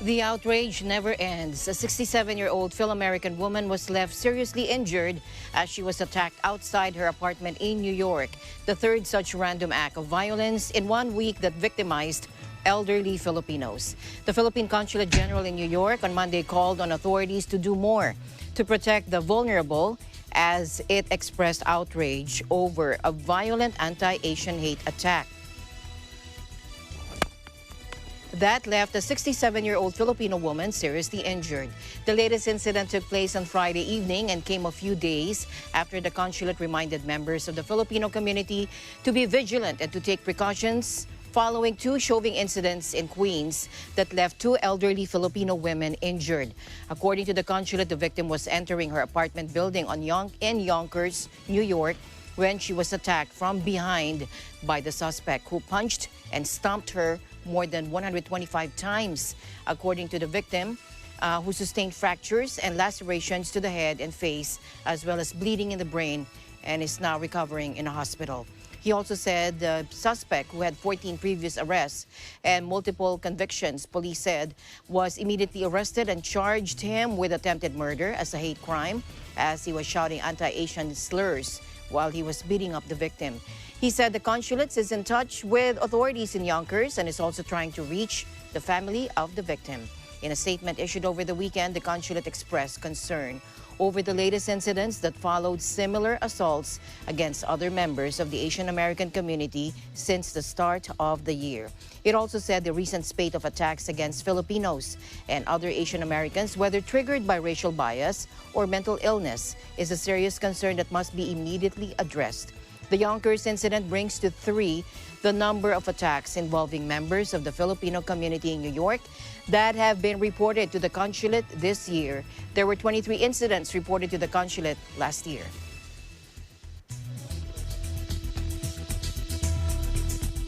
The outrage never ends. A 67-year-old Fil-American woman was left seriously injured as she was attacked outside her apartment in New York. The third such random act of violence in 1 week that victimized elderly Filipinos. The Philippine Consulate General in New York on Monday called on authorities to do more to protect the vulnerable as it expressed outrage over a violent anti-Asian hate attack that left a 67-year-old Filipino woman seriously injured. The latest incident took place on Friday evening and came a few days after the consulate reminded members of the Filipino community to be vigilant and to take precautions following two shoving incidents in Queens that left two elderly Filipino women injured. According to the consulate, the victim was entering her apartment building in Yonkers, New York, when she was attacked from behind by the suspect, who punched and stomped her more than 125 times. According to the victim, who sustained fractures and lacerations to the head and face, as well as bleeding in the brain, and is now recovering in a hospital. He also said the suspect, who had 14 previous arrests and multiple convictions, police said, was immediately arrested and charged him with attempted murder as a hate crime, as he was shouting anti-Asian slurs while he was beating up the victim. He said the consulate is in touch with authorities in Yonkers and is also trying to reach the family of the victim. In a statement issued over the weekend, the consulate expressed concern over the latest incidents that followed similar assaults against other members of the Asian American community since the start of the year. It also said the recent spate of attacks against Filipinos and other Asian Americans, whether triggered by racial bias or mental illness, is a serious concern that must be immediately addressed. The Yonkers incident brings to 3 the number of attacks involving members of the Filipino community in New York that have been reported to the consulate this year. There were 23 incidents reported to the consulate last year.